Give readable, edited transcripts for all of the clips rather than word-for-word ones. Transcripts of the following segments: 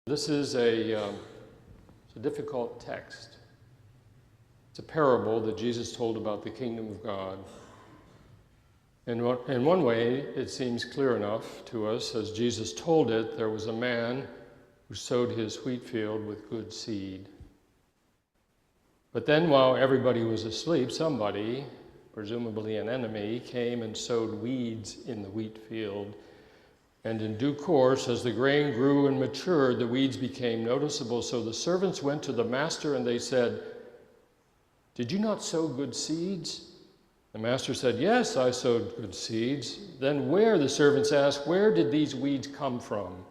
This is a difficult text. It's a parable that Jesus told about the kingdom of God. In one way, it seems clear enough to us. As Jesus told it, there was a man who sowed his wheat field with good seed. But then while everybody was asleep, somebody, presumably an enemy, came and sowed weeds in the wheat field. And in due course, as the grain grew and matured, the weeds became noticeable. So the servants went to the master and they said, "Did you not sow good seeds?" The master said, "Yes, I sowed good seeds." "Then where," the servants asked, "where did these weeds come from?"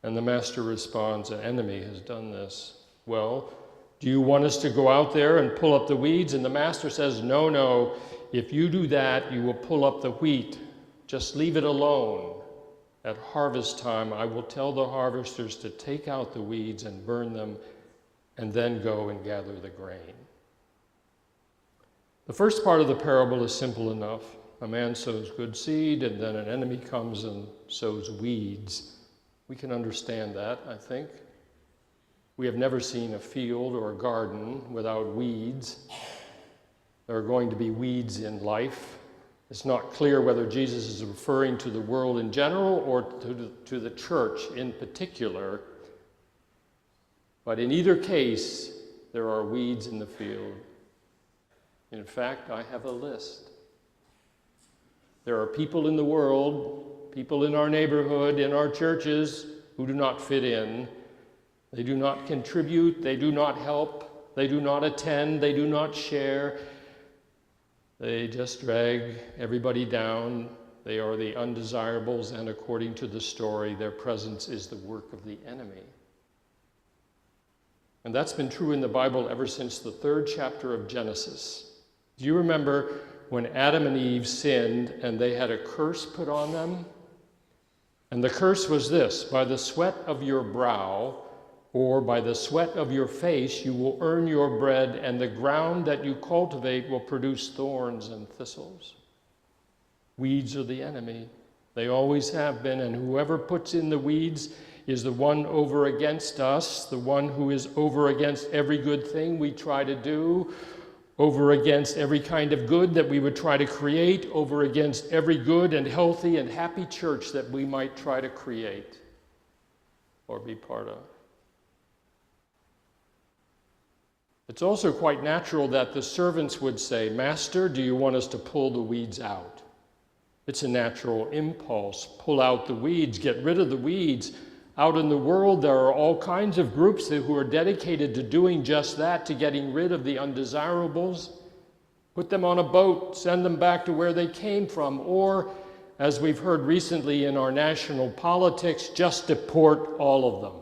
And the master responds, "An enemy has done this." "Well, do you want us to go out there and pull up the weeds?" And the master says, No, if you do that, you will pull up the wheat. Just leave it alone. At harvest time, I will tell the harvesters to take out the weeds and burn them, and then go and gather the grain. The first part of the parable is simple enough. A man sows good seed, and then an enemy comes and sows weeds. We can understand that, I think. We have never seen a field or a garden without weeds. There are going to be weeds in life. It's not clear whether Jesus is referring to the world in general or to the church in particular. But in either case, there are weeds in the field. In fact, I have a list. There are people in the world, people in our neighborhood, in our churches, who do not fit in. They do not contribute, they do not help, they do not attend, they do not share. They just drag everybody down. They are the undesirables, and according to the story, their presence is the work of the enemy. And that's been true in the Bible ever since the 3rd chapter of Genesis. Do you remember when Adam and Eve sinned and they had a curse put on them? And the curse was this: by the sweat of your brow, or by the sweat of your face, you will earn your bread, and the ground that you cultivate will produce thorns and thistles. Weeds are the enemy. They always have been, and whoever puts in the weeds is the one over against us, the one who is over against every good thing we try to do, over against every kind of good that we would try to create, over against every good and healthy and happy church that we might try to create or be part of. It's also quite natural that the servants would say, "Master, do you want us to pull the weeds out?" It's a natural impulse. Pull out the weeds, get rid of the weeds. Out in the world, there are all kinds of groups who are dedicated to doing just that, to getting rid of the undesirables. Put them on a boat, send them back to where they came from, or, as we've heard recently in our national politics, just deport all of them.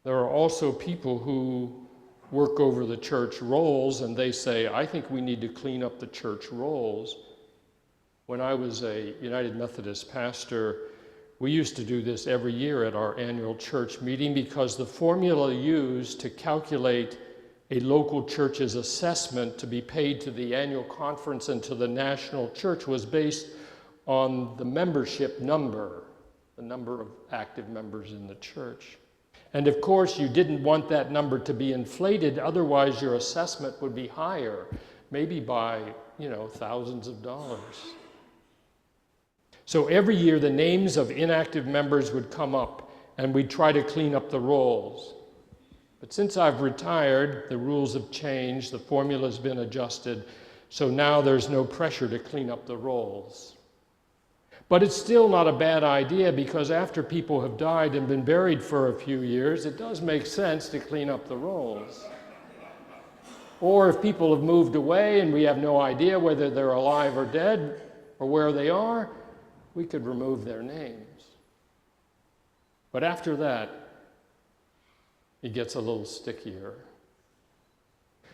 There are also people who work over the church rolls, and they say, "I think we need to clean up the church rolls." When I was a United Methodist pastor, we used to do this every year at our annual church meeting, because the formula used to calculate a local church's assessment to be paid to the annual conference and to the national church was based on the membership number, the number of active members in the church. And of course, you didn't want that number to be inflated, otherwise your assessment would be higher, maybe by, thousands of dollars. So every year the names of inactive members would come up, and we'd try to clean up the rolls. But since I've retired, the rules have changed, the formula's been adjusted, so now there's no pressure to clean up the rolls. But it's still not a bad idea, because after people have died and been buried for a few years, it does make sense to clean up the rolls. Or if people have moved away and we have no idea whether they're alive or dead or where they are, we could remove their names. But after that, it gets a little stickier.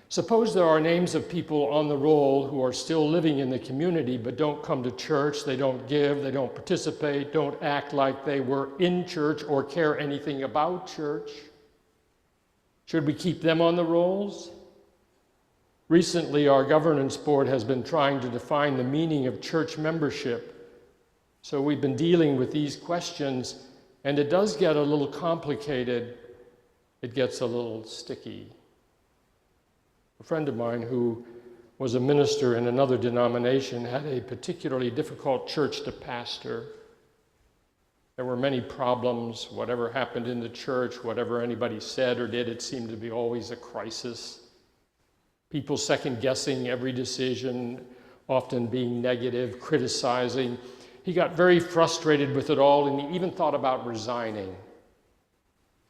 Suppose there are names of people on the roll who are still living in the community but don't come to church, they don't give, they don't participate, don't act like they were in church or care anything about church. Should we keep them on the rolls? Recently, our governance board has been trying to define the meaning of church membership. So we've been dealing with these questions, and it does get a little complicated. It gets a little sticky. A friend of mine who was a minister in another denomination had a particularly difficult church to pastor. There were many problems. Whatever happened in the church, whatever anybody said or did, it seemed to be always a crisis. People second-guessing every decision, often being negative, criticizing. He got very frustrated with it all, and he even thought about resigning.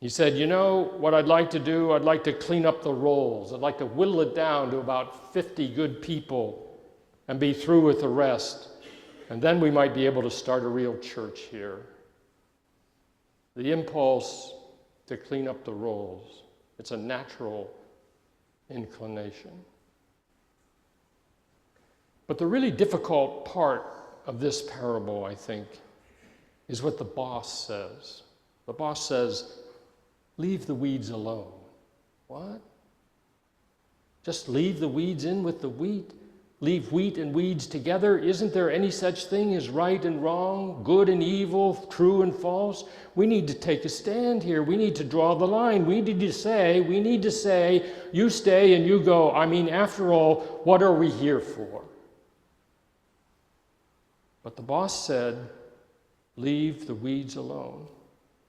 He said, you know, what I'd like to do, I'd like to clean up the rolls. I'd like to whittle it down to about 50 good people and be through with the rest. And then we might be able to start a real church here. The impulse to clean up the rolls, it's a natural inclination. But the really difficult part of this parable, I think, is what the boss says. The boss says, leave the weeds alone. What? Just leave the weeds in with the wheat? Leave wheat and weeds together? Isn't there any such thing as right and wrong, good and evil, true and false? We need to take a stand here. We need to draw the line. We need to say, you stay and you go. I mean, after all, what are we here for? But the boss said, leave the weeds alone.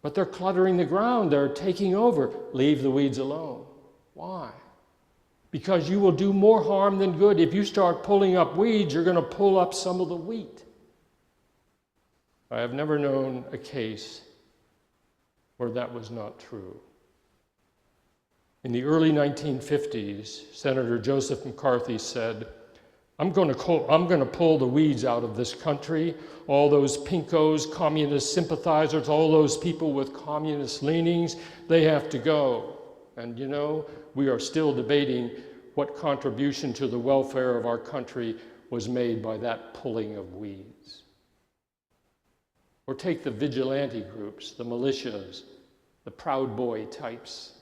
But they're cluttering the ground. They're taking over. Leave the weeds alone. Why? Because you will do more harm than good. If you start pulling up weeds, you're going to pull up some of the wheat. I have never known a case where that was not true. In the early 1950s, Senator Joseph McCarthy said, I'm going to pull the weeds out of this country. All those pinkos, communist sympathizers, all those people with communist leanings, they have to go. And you know, we are still debating what contribution to the welfare of our country was made by that pulling of weeds. Or take the vigilante groups, the militias, the Proud Boy types.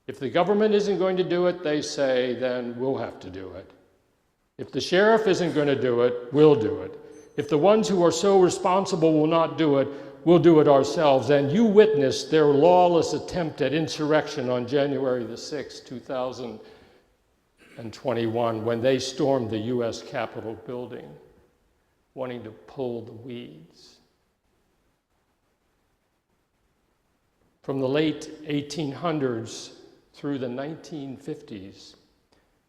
If the government isn't going to do it, they say, then we'll have to do it. If the sheriff isn't going to do it, we'll do it. If the ones who are so responsible will not do it, we'll do it ourselves. And you witnessed their lawless attempt at insurrection on January the 6th, 2021, when they stormed the U.S. Capitol building, wanting to pull the weeds. From the late 1800s through the 1950s,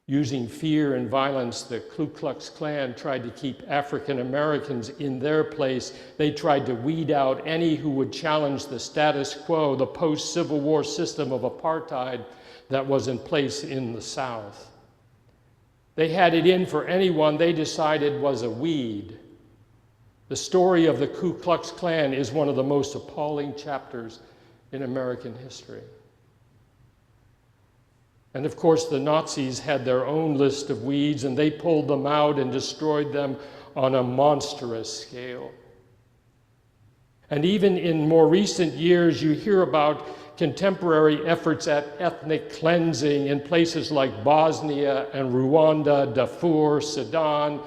using fear and violence, the Ku Klux Klan tried to keep African Americans in their place. They tried to weed out any who would challenge the status quo, the post-Civil War system of apartheid that was in place in the South. They had it in for anyone they decided was a weed. The story of the Ku Klux Klan is one of the most appalling chapters in American history. And of course, the Nazis had their own list of weeds, and they pulled them out and destroyed them on a monstrous scale. And even in more recent years, you hear about contemporary efforts at ethnic cleansing in places like Bosnia and Rwanda, Darfur, Sudan,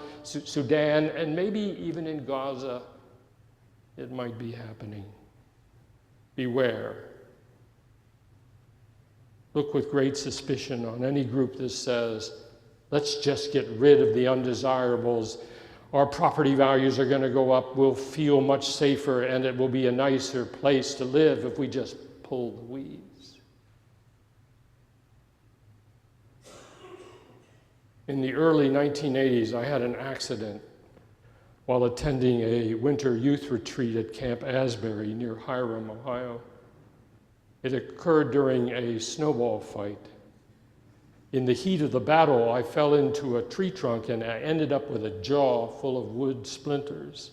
and maybe even in Gaza, it might be happening. Beware. Look with great suspicion on any group that says, let's just get rid of the undesirables. Our property values are going to go up. We'll feel much safer, and it will be a nicer place to live if we just pull the weeds. In the early 1980s, I had an accident while attending a winter youth retreat at Camp Asbury near Hiram, Ohio. It occurred during a snowball fight. In the heat of the battle, I fell into a tree trunk and I ended up with a jaw full of wood splinters.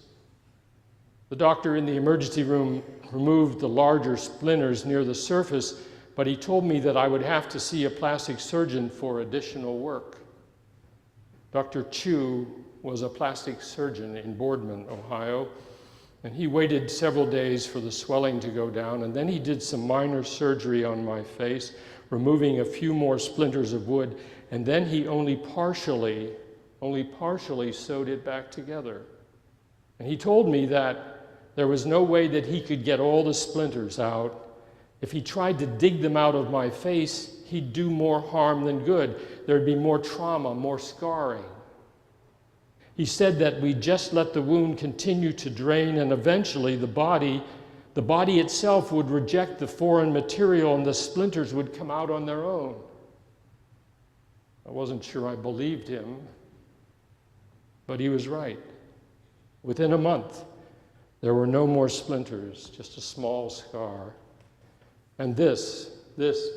The doctor in the emergency room removed the larger splinters near the surface, but he told me that I would have to see a plastic surgeon for additional work. Dr. Chu was a plastic surgeon in Boardman, Ohio, and he waited several days for the swelling to go down, and then he did some minor surgery on my face, removing a few more splinters of wood, and then he only partially sewed it back together. And he told me that there was no way that he could get all the splinters out. If he tried to dig them out of my face, he'd do more harm than good. There'd be more trauma, more scarring. He said that we just let the wound continue to drain, and eventually the body itself would reject the foreign material and the splinters would come out on their own. I wasn't sure I believed him, but he was right. Within a month, there were no more splinters, just a small scar. And this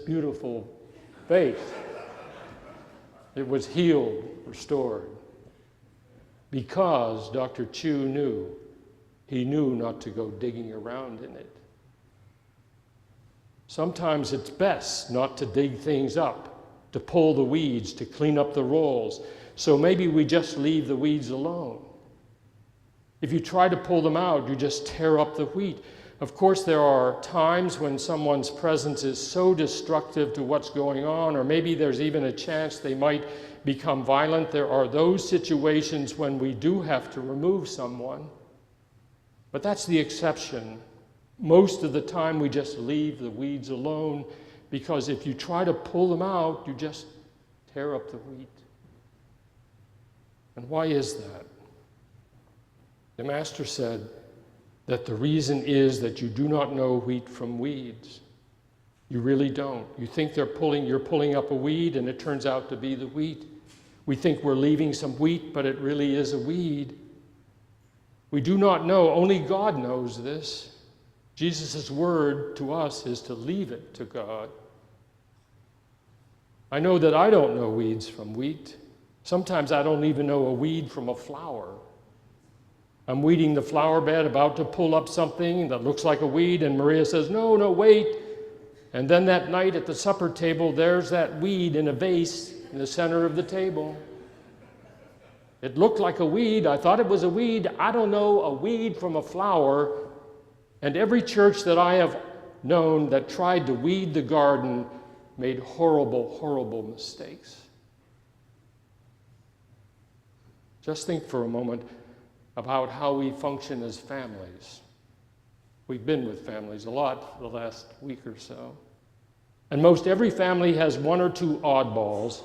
beautiful faith, it was healed, restored. Because Dr. Chu knew, he knew not to go digging around in it. Sometimes it's best not to dig things up, to pull the weeds, to clean up the rolls. So maybe we just leave the weeds alone. If you try to pull them out, you just tear up the wheat. Of course, there are times when someone's presence is so destructive to what's going on, or maybe there's even a chance they might become violent. There are those situations when we do have to remove someone. But that's the exception. Most of the time we just leave the weeds alone, because if you try to pull them out, you just tear up the wheat. And why is that? The Master said that the reason is that you do not know wheat from weeds. You really don't. You think you're pulling up a weed, and it turns out to be the wheat. We think we're leaving some wheat, but it really is a weed. We do not know. Only God knows this. Jesus' word to us is to leave it to God. I know that I don't know weeds from wheat. Sometimes I don't even know a weed from a flower. I'm weeding the flower bed, about to pull up something that looks like a weed, and Maria says, no, wait. And then that night at the supper table, there's that weed in a vase in the center of the table. It looked like a weed. I thought it was a weed. I don't know a weed from a flower. And every church that I have known that tried to weed the garden made horrible, horrible mistakes. Just think for a moment about how we function as families. We've been with families a lot the last week or so. And most every family has one or two oddballs,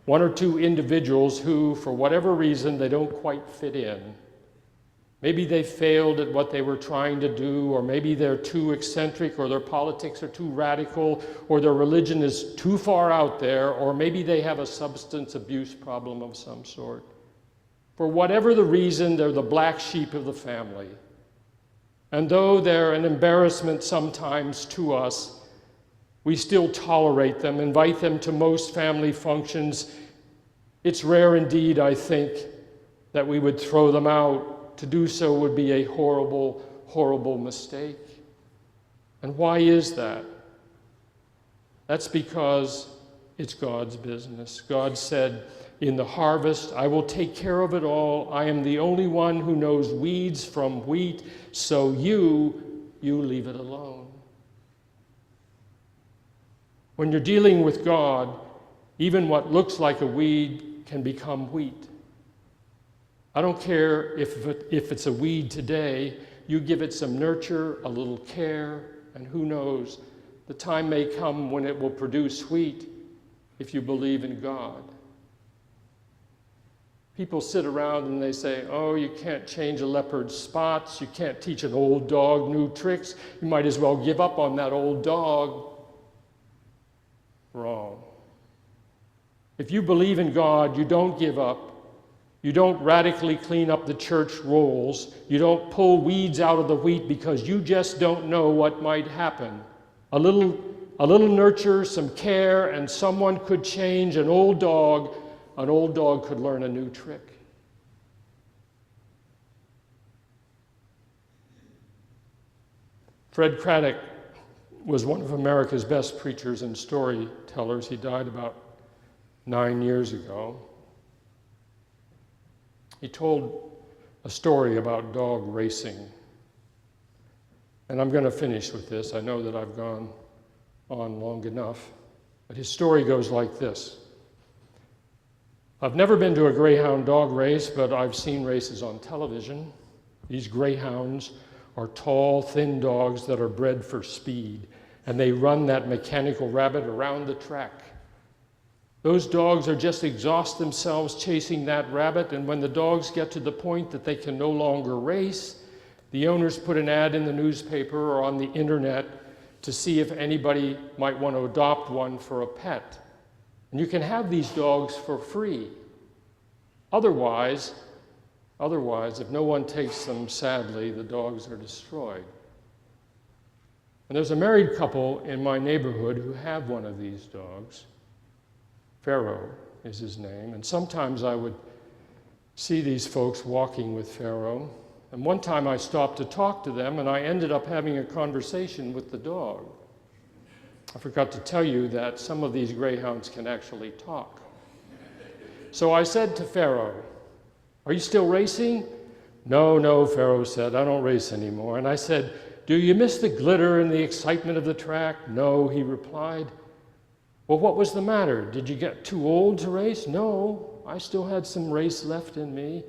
one or two individuals who, for whatever reason, they don't quite fit in. Maybe they failed at what they were trying to do, or maybe they're too eccentric, or their politics are too radical, or their religion is too far out there, or maybe they have a substance abuse problem of some sort. For whatever the reason, they're the black sheep of the family. And though they're an embarrassment sometimes to us, we still tolerate them, invite them to most family functions. It's rare indeed, I think, that we would throw them out. To do so would be a horrible, horrible mistake. And why is that? That's because it's God's business. God said, in the harvest, I will take care of it all. I am the only one who knows weeds from wheat, so you leave it alone. When you're dealing with God, even what looks like a weed can become wheat. I don't care if it's a weed today, you give it some nurture, a little care, and who knows, the time may come when it will produce wheat if you believe in God. People sit around and they say, oh, you can't change a leopard's spots, you can't teach an old dog new tricks, you might as well give up on that old dog. Wrong. If you believe in God, you don't give up. You don't radically clean up the church rolls. You don't pull weeds out of the wheat because you just don't know what might happen. A little nurture, some care, and someone could change an old dog. An old dog could learn a new trick. Fred Craddock was one of America's best preachers and storytellers. He died about 9 years ago. He told a story about dog racing. And I'm going to finish with this. I know that I've gone on long enough. But his story goes like this. I've never been to a greyhound dog race, but I've seen races on television. These greyhounds are tall, thin dogs that are bred for speed, and they run that mechanical rabbit around the track. Those dogs are just exhaust themselves chasing that rabbit, and when the dogs get to the point that they can no longer race, the owners put an ad in the newspaper or on the internet to see if anybody might want to adopt one for a pet. And you can have these dogs for free. Otherwise, if no one takes them, sadly, the dogs are destroyed. And there's a married couple in my neighborhood who have one of these dogs. Pharaoh is his name. And sometimes I would see these folks walking with Pharaoh. And one time I stopped to talk to them, and I ended up having a conversation with the dog. I forgot to tell you that some of these greyhounds can actually talk. So I said to Pharaoh, "Are you still racing?" No, Pharaoh said, "I don't race anymore." And I said, "Do you miss the glitter and the excitement of the track?" "No," he replied. "Well, what was the matter? Did you get too old to race?" "No, I still had some race left in me."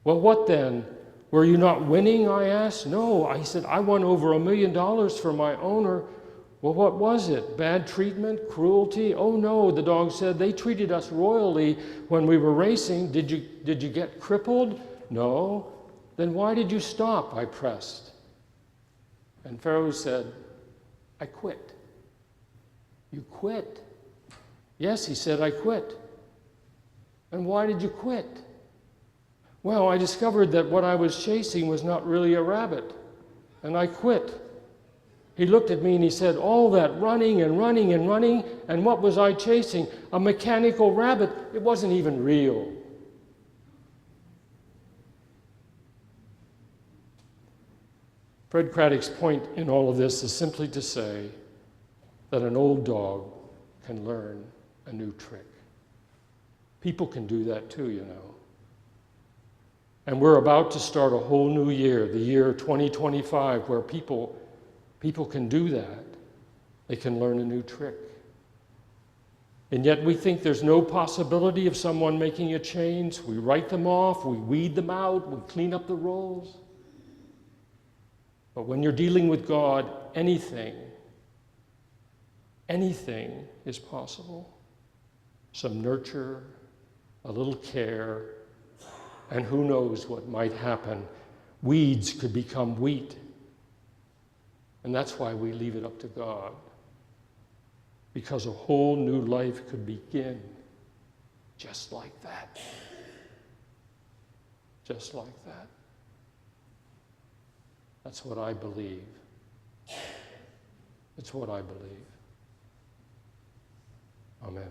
"Well, what then? Were you not winning?" I asked. "No," I said, "I won over $1 million for my owner." "Well, what was it? Bad treatment? Cruelty?" "Oh, no," the dog said. "They treated us royally when we were racing. Did you get crippled?" "No." "Then why did you stop?" I pressed. And Pharaoh said, "I quit." "You quit?" "Yes," he said, "I quit." "And why did you quit?" "Well, I discovered that what I was chasing was not really a rabbit, and I quit." He looked at me and he said, "All that running and running and running, and what was I chasing? A mechanical rabbit. It wasn't even real." Fred Craddock's point in all of this is simply to say that an old dog can learn a new trick. People can do that too, you know. And we're about to start a whole new year, the year 2025, where people can do that. They can learn a new trick. And yet we think there's no possibility of someone making a change. We write them off, we weed them out, we clean up the rolls. But when you're dealing with God, anything is possible. Some nurture, a little care, and who knows what might happen. Weeds could become wheat. And that's why we leave it up to God. Because a whole new life could begin just like that. Just like that. That's what I believe. It's what I believe. Amen.